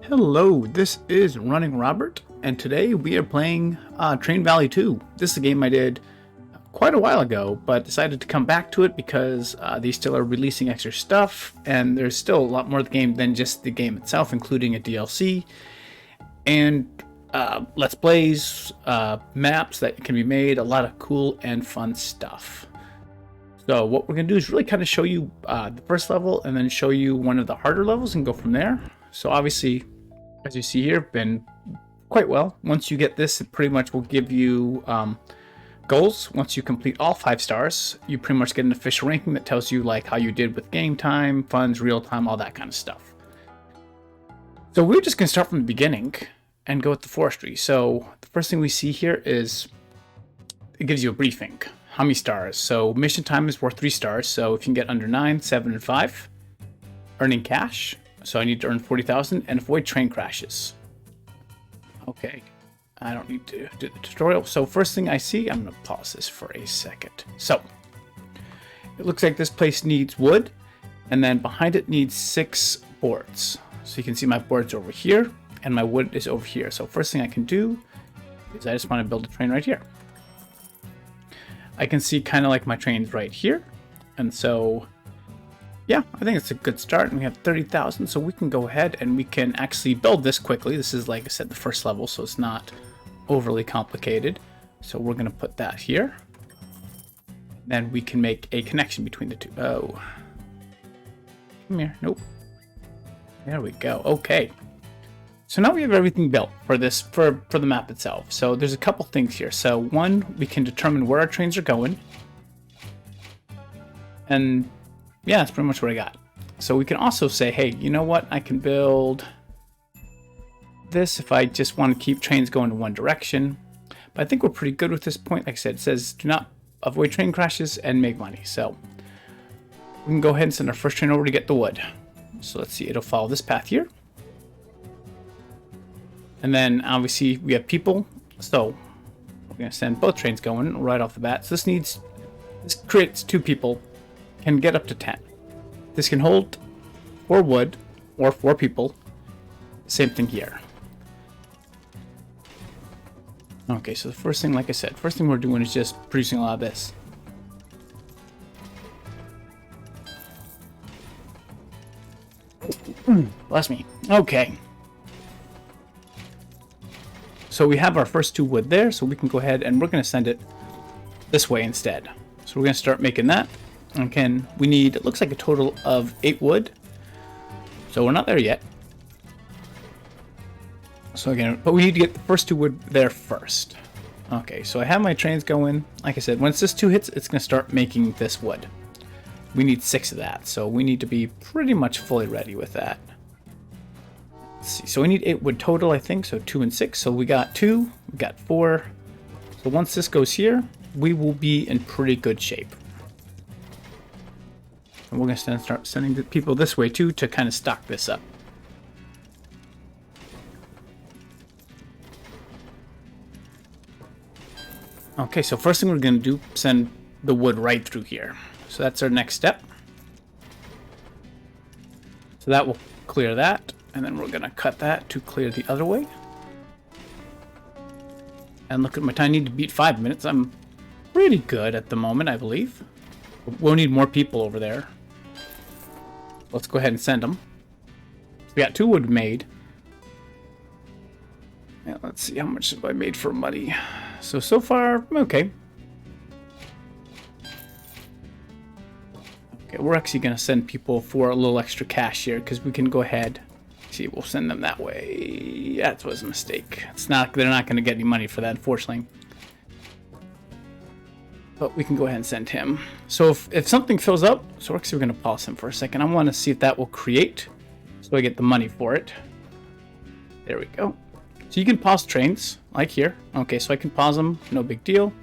Hello, this is Running Robert, and today we are playing Train Valley 2. This is a game I did quite a while ago, but decided to come back to it because they still are releasing extra stuff, and there's still a lot more of the game than just the game itself, including a DLC, and Let's Plays, maps that can be made, a lot of cool and fun stuff. So what we're going to do is really kind of show you the first level, and then show you one of the harder levels, and go from there. So obviously, as you see here, been quite well. Once you get this, it pretty much will give you goals. Once you complete all 5 stars, you pretty much get an official ranking that tells you like how you did with game time, funds, real time, all that kind of stuff. So we're just going to start from the beginning and go with the forestry. So the first thing we see here is it gives you a briefing. How many stars? So mission time is worth 3 stars. So if you can get under 9, 7, and 5, earning cash. So I need to earn 40,000 and avoid train crashes. Okay, I don't need to do the tutorial. So first thing I see, I'm gonna pause this for a second. So it looks like this place needs wood, and then behind it needs 6 boards. So you can see my boards over here, and my wood is over here. So first thing I can do is I just want to build a train right here. I can see kind of like my trains right here, and so yeah, I think it's a good start. And we have 30,000, so we can go ahead and we can actually build this quickly. This is, like I said, the first level, so it's not overly complicated. So we're going to put that here. Then we can make a connection between the two. Oh. Come here. Nope. There we go. Okay. So now we have everything built for this, for the map itself. So there's a couple things here. So one, we can determine where our trains are going. And yeah, that's pretty much what I got. So we can also say, hey, you know what? I can build this if I just want to keep trains going in one direction. But I think we're pretty good with this point. Like I said, it says do not avoid train crashes and make money. So we can go ahead and send our first train over to get the wood. So let's see, it'll follow this path here. And then obviously we have people. So we're going to send both trains going right off the bat. So this creates 2 people. Can get up to 10. This can hold 4 wood or 4 people. Same thing here. Okay, so the first thing, like I said, first thing we're doing is just producing a lot of this. Bless me. Okay. So we have our first 2 wood there, so we can go ahead and we're going to send it this way instead. So we're going to start making that. Okay, we need, it looks like a total of 8 wood. So we're not there yet. So again, but we need to get the first 2 wood there first. Okay, so I have my trains going. Like I said, once this 2 hits, it's going to start making this wood. We need 6 of that, so we need to be pretty much fully ready with that. Let's see, so we need 8 wood total, I think, so 2 and 6. So we got 2, we got 4. So once this goes here, we will be in pretty good shape. And we're going to start sending the people this way too to kind of stock this up. Okay, so first thing we're going to do, send the wood right through here. So that's our next step. So that will clear that. And then we're going to cut that to clear the other way. And look at my time. I need to beat 5 minutes. I'm pretty good at the moment, I believe. We'll need more people over there. Let's go ahead and send them. We got 2 wood made. Yeah, let's see how much have I made for money. So far, okay. Okay, we're actually going to send people for a little extra cash here because we can go ahead. See, we'll send them that way. That was a mistake. It's not. They're not going to get any money for that, unfortunately. But we can go ahead and send him. So if something fills up, so actually we're going to pause him for a second. I want to see if that will create, so I get the money for it. There we go. So you can pause trains, like here. Okay, so I can pause them, no big deal.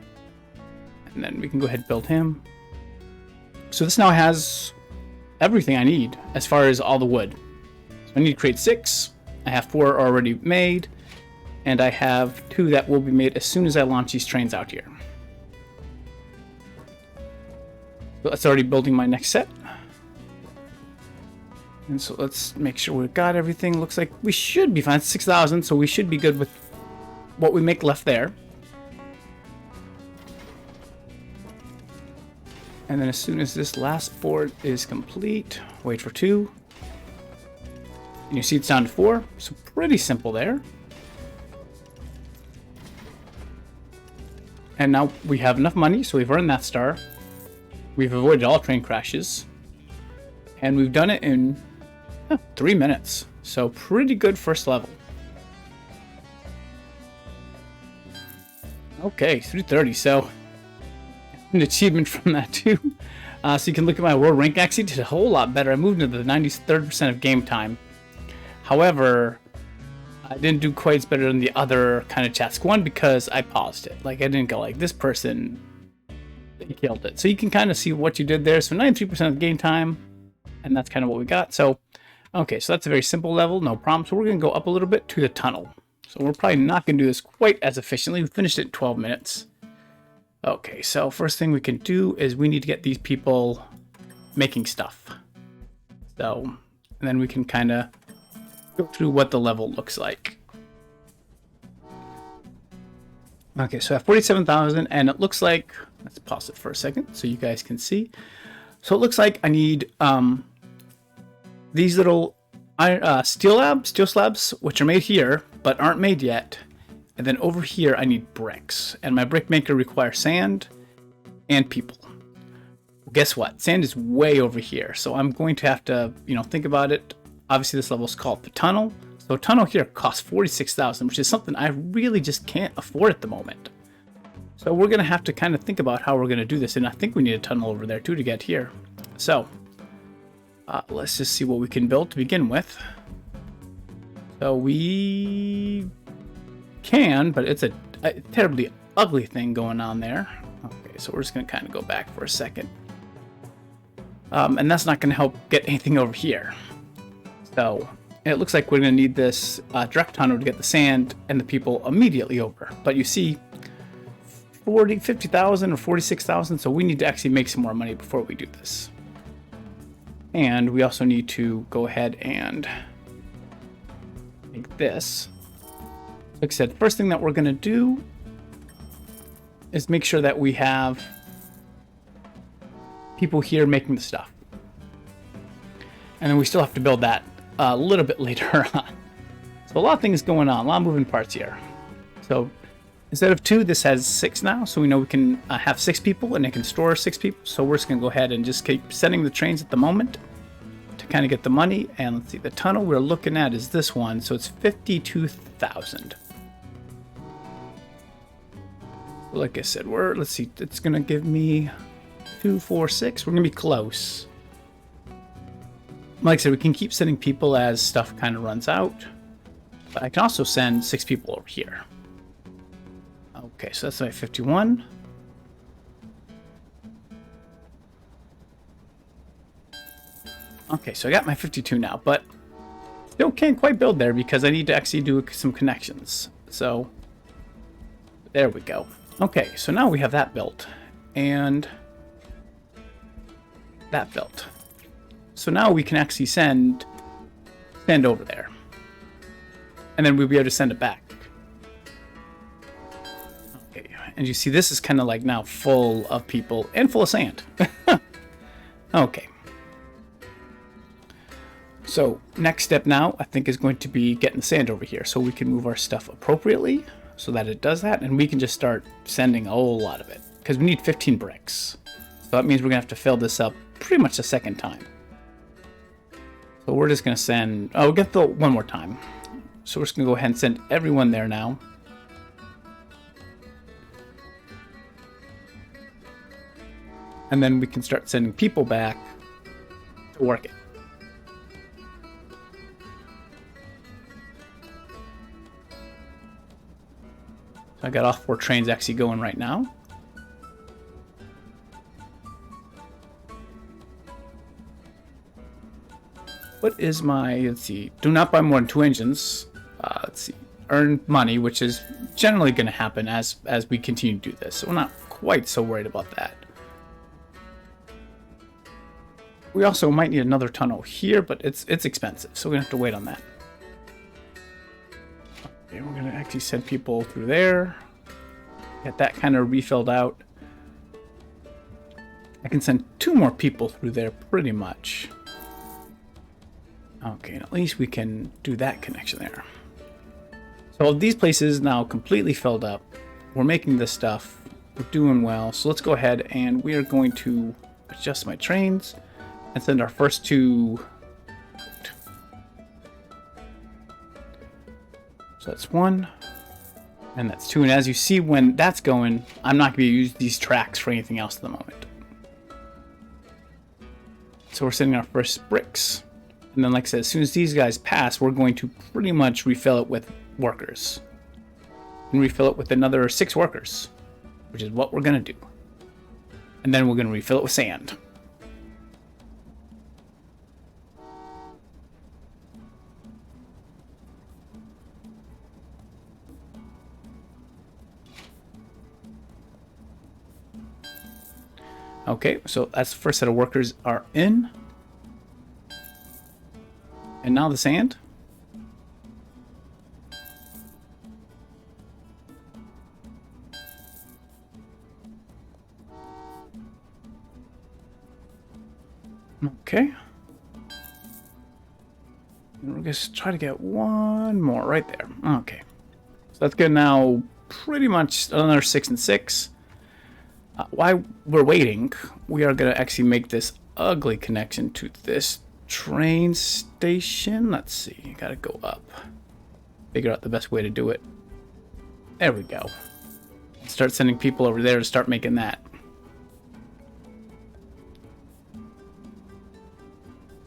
And then we can go ahead and build him. So this now has everything I need as far as all the wood. So I need to create 6. I have 4 already made. And I have 2 that will be made as soon as I launch these trains out here. So that's already building my next set. And so let's make sure we've got everything. Looks like we should be fine. 6,000, so we should be good with what we make left there. And then as soon as this last board is complete, wait for 2. And you see it's down to 4, so pretty simple there. And now we have enough money, so we've earned that star. We've avoided all train crashes. And we've done it in 3 minutes. So pretty good first level. Okay, 330, so an achievement from that too. So you can look at my world rank. Actually did a whole lot better. I moved into the 93rd% of game time. However, I didn't do quite as better than the other kind of chats. One, because I paused it. Like, I didn't go like, this person, they killed it. So you can kind of see what you did there. So 93% of the game time, and that's kind of what we got. So, okay, so that's a very simple level, no problem. So we're going to go up a little bit to the tunnel. So we're probably not going to do this quite as efficiently. We finished it in 12 minutes. Okay, so first thing we can do is we need to get these people making stuff. So, and then we can kind of go through what the level looks like. Okay, so I have 47,000, and it looks like, let's pause it for a second so you guys can see. So it looks like I need these little steel slabs, which are made here, but aren't made yet. And then over here, I need bricks. And my brick maker requires sand and people. Well, guess what? Sand is way over here. So I'm going to have to, think about it. Obviously, this level is called the tunnel. So a tunnel here costs 46,000, which is something I really just can't afford at the moment. So we're going to have to kind of think about how we're going to do this. And I think we need a tunnel over there too to get here. So let's just see what we can build to begin with. So we can, but it's a terribly ugly thing going on there. Okay, so we're just going to kind of go back for a second. And that's not going to help get anything over here. So it looks like we're going to need this direct tunnel to get the sand and the people immediately over. But you see 50,000 or 46,000, so we need to actually make some more money before we do this. And we also need to go ahead and make this. Like I said, first thing that we're going to do is make sure that we have people here making the stuff. And then we still have to build that a little bit later on. So a lot of things going on, a lot of moving parts here. So instead of 2, this has 6 now. So we know we can have 6 people and it can store 6 people. So we're just going to go ahead and just keep sending the trains at the moment to kind of get the money. And let's see, the tunnel we're looking at is this one. So it's 52,000. Like I said, let's see, it's going to give me 2, 4, 6. We're going to be close. Like I said, we can keep sending people as stuff kind of runs out. But I can also send 6 people over here. Okay, so that's my 51. Okay, so I got my 52 now, but still can't quite build there because I need to actually do some connections. So there we go. Okay, so now we have that built and that built. So now we can actually send over there. And then we'll be able to send it back. Okay, and you see this is kind of like now full of people and full of sand. Okay. So next step now, I think, is going to be getting the sand over here so we can move our stuff appropriately so that it does that, and we can just start sending a whole lot of it because we need 15 bricks. So that means we're gonna have to fill this up pretty much a second time. So we're just gonna send, we'll get the one more time. So we're just gonna go ahead and send everyone there now. And then we can start sending people back to work it. I got all 4 trains actually going right now. What is my, let's see, do not buy more than 2 engines. Let's see, earn money, which is generally going to happen as we continue to do this. So we're not quite so worried about that. We also might need another tunnel here, but it's expensive, so we're gonna have to wait on that. Okay, we're gonna actually send people through there. Get that kind of refilled out. I can send 2 more people through there pretty much. Okay, and at least we can do that connection there. So these places now completely filled up. We're making this stuff. We're doing well. So let's go ahead and we are going to adjust my trains and send our first 2. So that's 1. And that's 2. And as you see, when that's going, I'm not going to use these tracks for anything else at the moment. So we're sending our first bricks. And then, like I said, as soon as these guys pass, we're going to pretty much refill it with workers. And refill it with another 6 workers, which is what we're going to do. And then we're going to refill it with sand. Okay, so that's the first set of workers are in. And now the sand. Okay. And we're just try to get 1 more right there. Okay. So that's good now. Pretty much another 6 and 6. While we're waiting, we are going to actually make this ugly connection to this train station. Let's see. Got to go up. Figure out the best way to do it. There we go. Start sending people over there to start making that.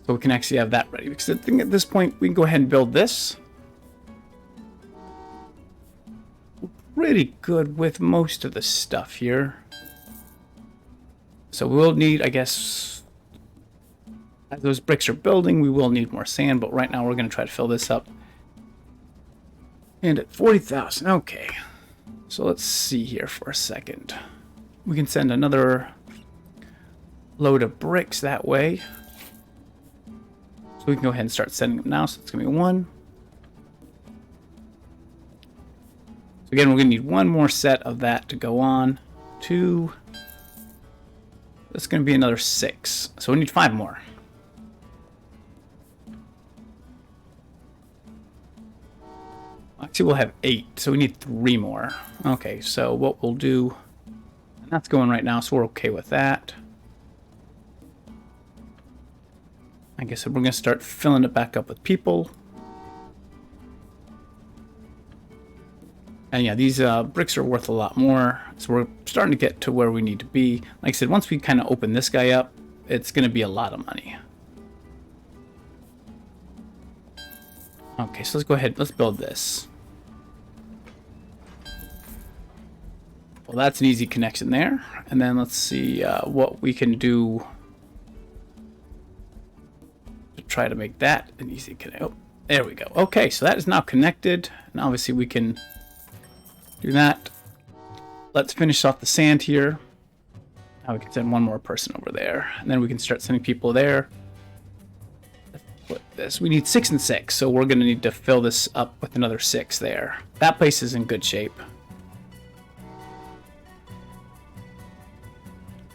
So we can actually have that ready. Because I think at this point, we can go ahead and build this. We're pretty good with most of the stuff here. So we'll need, I guess, as those bricks are building, we will need more sand. But right now, we're going to try to fill this up. And at 40,000. Okay. So let's see here for a second. We can send another load of bricks that way. So we can go ahead and start sending them now. So it's going to be 1. So again, we're going to need 1 more set of that to go on. 2. That's going to be another 6. So we need 5 more. Actually, we'll have 8. So we need 3 more. Okay, so what we'll do... And that's going right now, so we're okay with that. Like I said, we're going to start filling it back up with people. And yeah, these bricks are worth a lot more. So we're starting to get to where we need to be. Like I said, once we kind of open this guy up, it's going to be a lot of money. Okay, so let's go ahead. Let's build this. Well, that's an easy connection there. And then let's see what we can do to try to make that an easy connection. Oh, there we go. Okay, so that is now connected. And obviously we can do that. Let's finish off the sand here. Now we can send 1 more person over there. And then we can start sending people there. Let's put this. We need 6 and 6. So we're going to need to fill this up with another 6 there. That place is in good shape.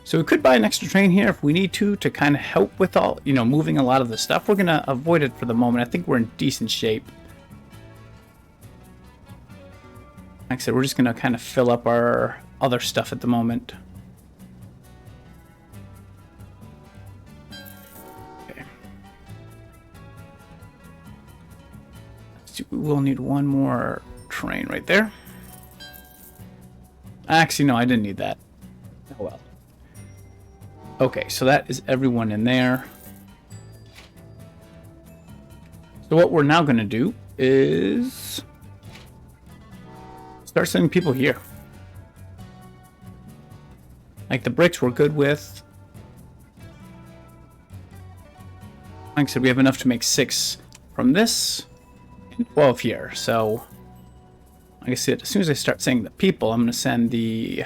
So we could buy an extra train here if we need to kind of help with all, moving a lot of the stuff. We're going to avoid it for the moment. I think we're in decent shape. Like I said, we're just going to kind of fill up our other stuff at the moment. Okay. We will need 1 more train right there. Actually, no, I didn't need that. Oh well. Okay, so that is everyone in there. So what we're now going to do is start sending people here. Like the bricks we're good with. Like I said, we have enough to make 6 from this and 12 here. So, like I said, as soon as I start sending the people, I'm going to send the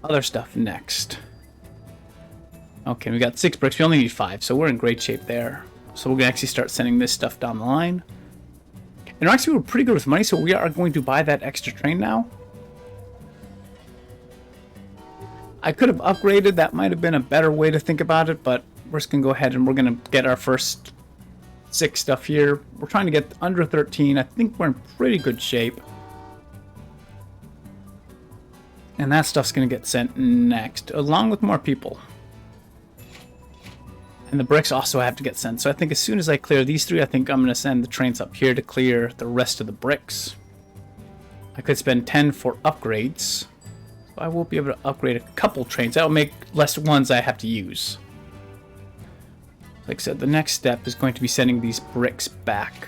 other stuff next. Okay, we got 6 bricks. We only need 5, so we're in great shape there. So we're going to actually start sending this stuff down the line. And actually, we're pretty good with money, so we are going to buy that extra train now. I could have upgraded. That might have been a better way to think about it, but we're just going to go ahead and we're going to get our first 6 stuff here. We're trying to get under 13. I think we're in pretty good shape. And that stuff's going to get sent next, along with more people. And the bricks also have to get sent. So I think as soon as I clear these 3, I think I'm going to send the trains up here to clear the rest of the bricks. I could spend 10 for upgrades. So I will be able to upgrade a couple trains. That will make less ones I have to use. Like I said, the next step is going to be sending these bricks back.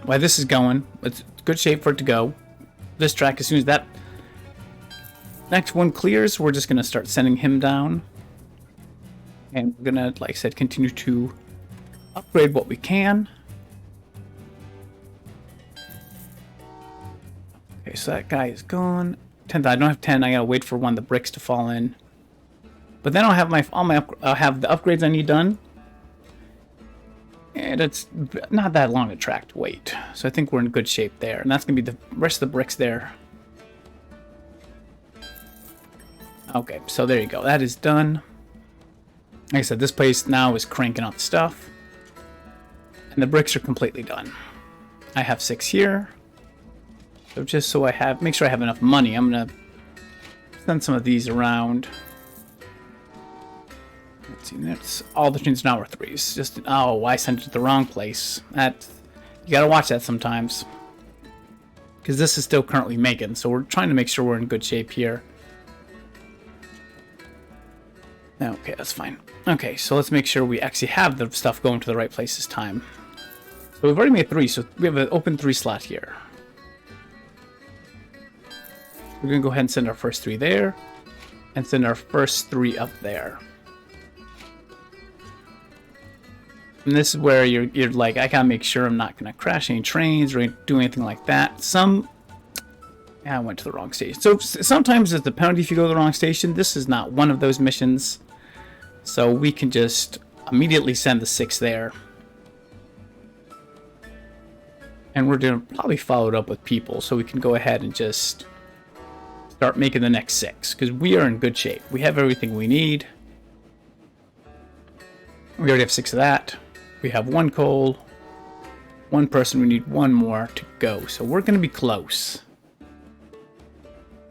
While this is going, it's good shape for it to go. This track, as soon as that next one clears, we're just going to start sending him down. And we're going to, like I said, continue to upgrade what we can. Okay, so that guy is gone. 10th, I don't have 10. I got to wait for one of the bricks to fall in. But then I'll have I'll have the upgrades I need done. And it's not that long a track to wait. So I think we're in good shape there. And that's going to be the rest of the bricks there. Okay, so there you go. That is done. Like I said, this place now is cranking out the stuff. And the bricks are completely done. I have 6 here. So just so make sure I have enough money, I'm going to send some of these around. Let's see, that's all the trains now are 3s. Just, oh, I sent it to the wrong place. You gotta watch that sometimes. Because this is still currently making, so we're trying to make sure we're in good shape here. Okay, that's fine. Okay, so let's make sure we actually have the stuff going to the right place this time. So we've already made 3, so we have an open 3 slot here. We're gonna go ahead and send our first 3 there, and send our first 3 up there. And this is where you're like, I gotta make sure I'm not gonna crash any trains or do anything like that. I went to the wrong station. So sometimes it's a penalty if you go to the wrong station. This is not one of those missions. So we can just immediately send the 6 there. And we're gonna probably follow it up with people so we can go ahead and just start making the next 6. Because we are in good shape. We have everything we need. We already have 6 of that. We have 1 coal, 1 person. We need 1 more to go. So we're going to be close.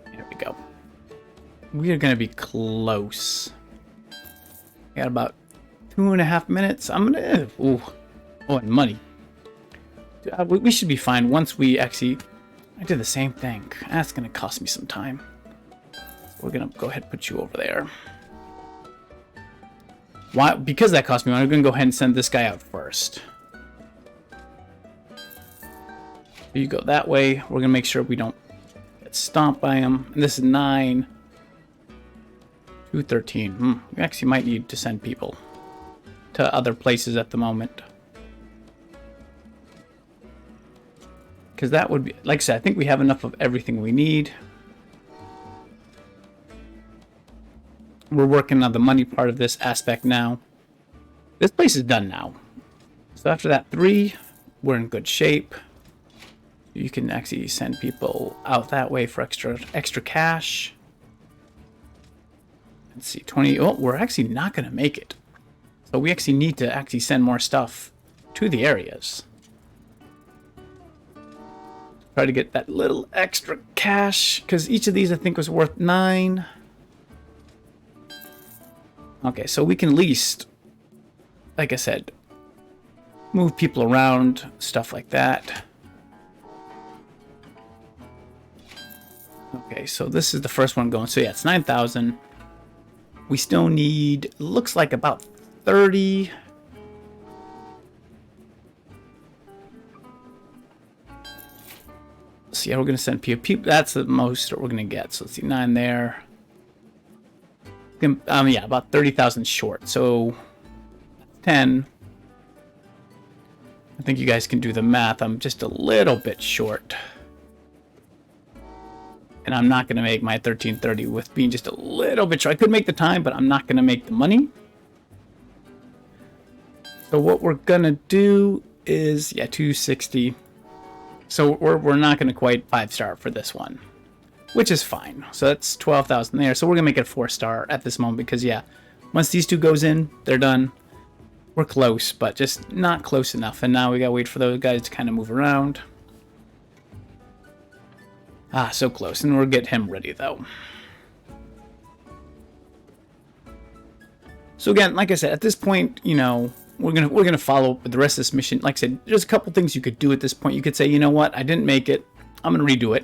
There we go. We are going to be close. Got about 2.5 minutes. I'm going to... Ooh. Oh, and money. We should be fine once we actually... I did the same thing. That's going to cost me some time. We're going to go ahead and put you over there. Why? Because that cost me money, I'm going to go ahead and send this guy out first. You go that way. We're going to make sure we don't get stomped by him. And this is 9. 213. We actually might need to send people to other places at the moment. Because that would be... Like I said, I think we have enough of everything we need. We're working on the money part of this aspect now. This place is done now. So after that 3, we're in good shape. You can actually send people out that way for extra cash. Let's see, 20. Oh, we're actually not going to make it. So we actually need to actually send more stuff to the areas. Try to get that little extra cash, because each of these I think was worth 9. Okay, so we can at least, like I said, move people around, stuff like that. Okay, so this is the first one going. So yeah, it's 9,000. We still need, looks like about 30. So yeah, we're going to send people. That's the most we're going to get. So let's see, 9 there. Yeah, about 30,000 short. So 10. I think you guys can do the math. I'm just a little bit short. and I'm not going to make my 1330 with being just a little bit short. I could make the time, but I'm not going to make the money. So what we're going to do is, yeah, 260. So we're not going to quite 5-star for this one, which is fine. So that's 12,000 there. So we're going to make it 4-star at this moment because, yeah, once these two goes in, they're done. We're close, but just not close enough. And now we got to wait for those guys to kind of move around. Ah, so close. And we'll get him ready, though. So again, like I said, at this point, you know, we're gonna follow up with the rest of this mission. Like I said, there's a couple things you could do at this point. You could say, you know what, I didn't make it. I'm gonna redo it.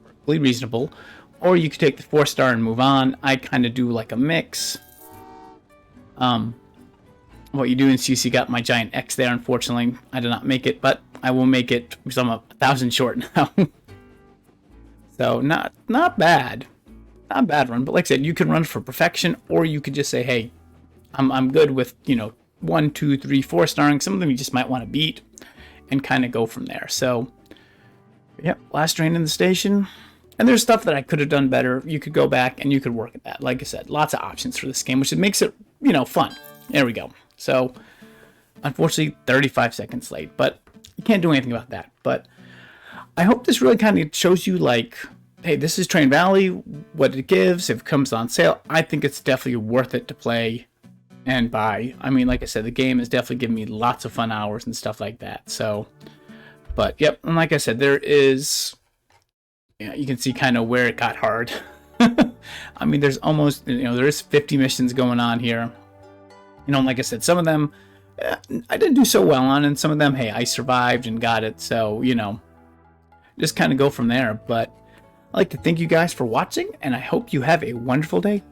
Perfectly reasonable. Or you could take the 4-star and move on. I kind of do like a mix. What you do in CC got my giant X there. Unfortunately, I did not make it, but I will make it because I'm 1,000 short now. So not bad. Not a bad run, but like I said, you can run for perfection, or you could just say, hey, I'm good with, you know, 1, 2, 3, 4-starring. Some of them you just might want to beat and kind of go from there. So, yep, last train in the station. And there's stuff that I could have done better. You could go back and you could work at that. Like I said, lots of options for this game, which makes it, you know, fun. There we go. So, unfortunately, 35 seconds late, but you can't do anything about that. But I hope this really kind of shows you, like, hey, this is Train Valley, what it gives, if it comes on sale. I think it's definitely worth it to play and buy. I mean, like I said, the game has definitely given me lots of fun hours and stuff like that. So, but yep, and like I said, there is, you know, you can see kind of where it got hard. I mean, there's almost, you know, there's 50 missions going on here. You know, like I said, some of them I didn't do so well on, and some of them, hey, I survived and got it. So, you know, just kind of go from there. But I'd like to thank you guys for watching, and I hope you have a wonderful day.